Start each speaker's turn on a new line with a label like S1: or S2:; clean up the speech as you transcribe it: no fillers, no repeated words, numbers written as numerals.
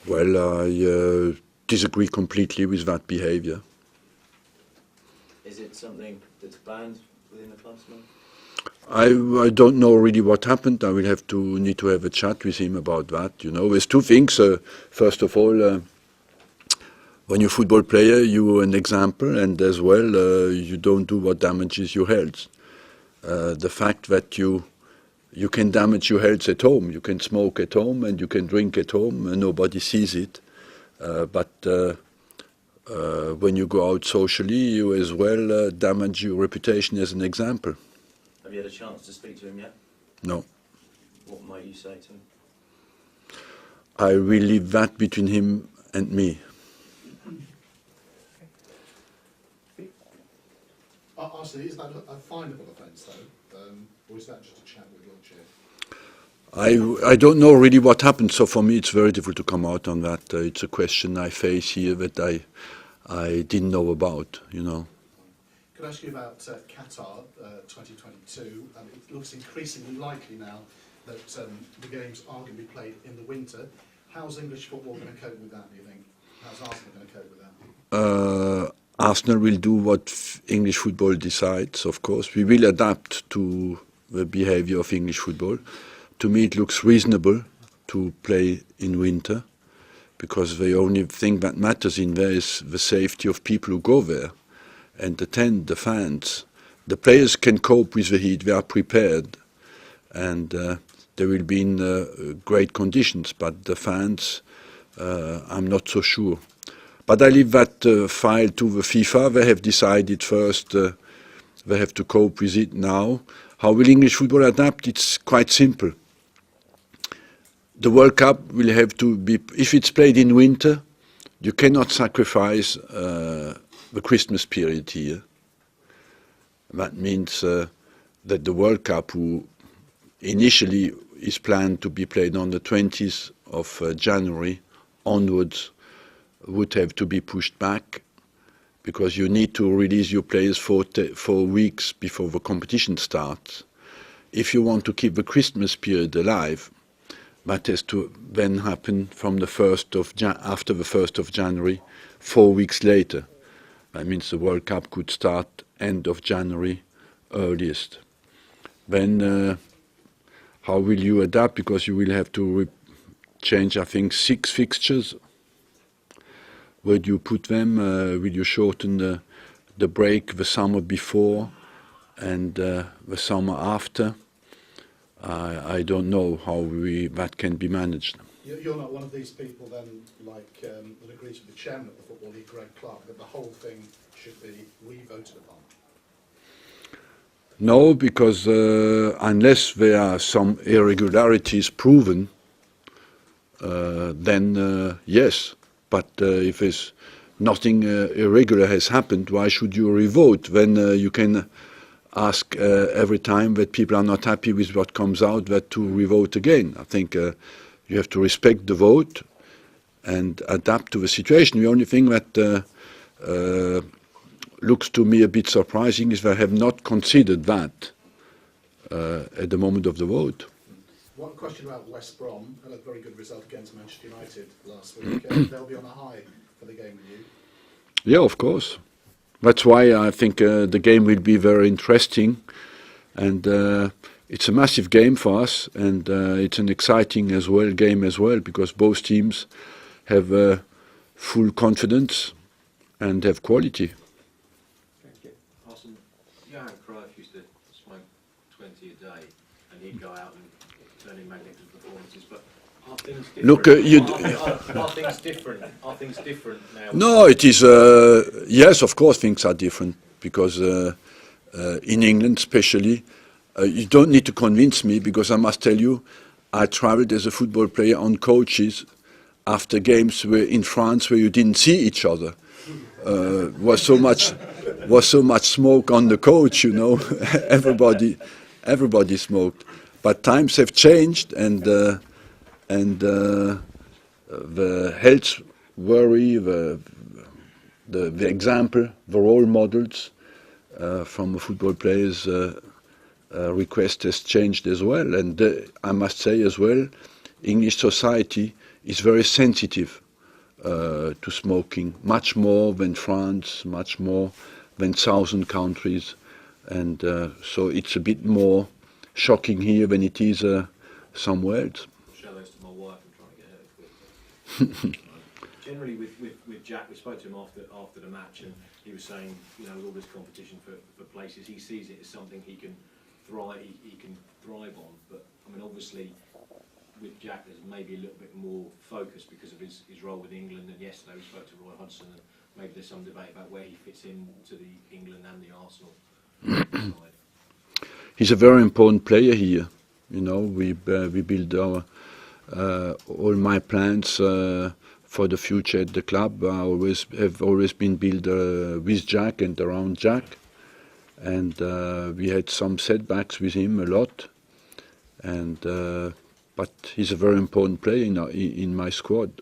S1: Well, I disagree completely with that behavior.
S2: Is it something that's banned within the clubs, man?
S1: I don't know really what happened. I will need to have a chat with him about that. You know, there's two things. First of all, when you're a football player, you're an example, and as well, you don't do what damages your health. The fact that you can damage your health at home, you can smoke at home, and you can drink at home, and nobody sees it. But when you go out socially, you as well damage your reputation as an example.
S2: Have you had a chance to speak to him yet?
S1: No.
S2: What might you say to him?
S1: I will leave that between him and me.
S3: Arsene, is that a finable offence, though? Or is that just a chat with Wilshere?
S1: I don't know really what happened, so for me it's very difficult to come out on that. It's a question I face here that I didn't know about, you know.
S3: Could I ask you about Qatar 2022? It looks increasingly likely now that the games are going to be played in the winter. How's English football going to cope with that, do you think? How's Arsenal going to cope with that?
S1: Arsenal will do what English football decides, of course. We will adapt to the behavior of English football. To me it looks reasonable to play in winter, because the only thing that matters in there is the safety of people who go there and attend, the fans. The players can cope with the heat, they are prepared, and they will be in great conditions, but the fans, I'm not so sure. But I leave that file to the FIFA. They have decided first, they have to cope with it now. How will English football adapt? It's quite simple. The World Cup will have to be, if it's played in winter, you cannot sacrifice the Christmas period here. That means that the World Cup, who initially is planned to be played on the 20th of January onwards, would have to be pushed back, because you need to release your players 4 weeks before the competition starts. If you want to keep the Christmas period alive, that has to then happen from the after the 1st of January, 4 weeks later. That means the World Cup could start end of January earliest. Then how will you adapt? Because you will have to change, I think, 6 fixtures. Where do you put them? Will you shorten the break the summer before and the summer after? I don't know how that can be managed.
S3: You're not one of these people then, like, that agrees with the chairman of the Football League, Greg Clark, that the whole thing should be re-voted upon?
S1: No, because unless there are some irregularities proven, then yes. But if there's nothing irregular has happened, why should you revote? Then you can ask every time that people are not happy with what comes out, that to revote again. I think you have to respect the vote and adapt to the situation. The only thing that looks to me a bit surprising is they have not considered that at the moment of the vote.
S3: One question about West Brom. Had a very good result against Manchester United last week. They'll be on a high for the game with you.
S1: Yeah, of course. That's why I think the game will be very interesting, and it's a massive game for us, and it's an exciting game as well, because both teams have full confidence and have quality.
S4: Thank you. Arsene, Johan Cruyff used to smoke 20 a day, and he'd go out and turn in magnificent performances, but are things different?
S1: Look,
S4: Are things different now?
S1: No, it is. Yes, of course, things are different, because in England, especially, you don't need to convince me, because I must tell you, I travelled as a football player on coaches after games in France where you didn't see each other. Was so much smoke on the coach, you know. everybody smoked. But times have changed, and the health worry, the example, the role models from the football players' request has changed as well. And I must say as well, English society is very sensitive to smoking, much more than France, much more than southern countries, and so it's a bit more shocking here than it is somewhere else.
S4: Show those to my wife and try and get her to quit. Generally, with Jack, we spoke to him after the match, and he was saying, you know, with all this competition for places, he sees it as something he can thrive on. But I mean, obviously, with Jack, there's maybe a little bit more focus because of his role with England. And yesterday we spoke to Roy Hodgson, and maybe there's some debate about where he fits into the England and the Arsenal side.
S1: He's a very important player here. You know, we build our all my plans for the future at the club have always been built with Jack and around Jack, and we had some setbacks with him a lot, and but he's a very important player in my squad.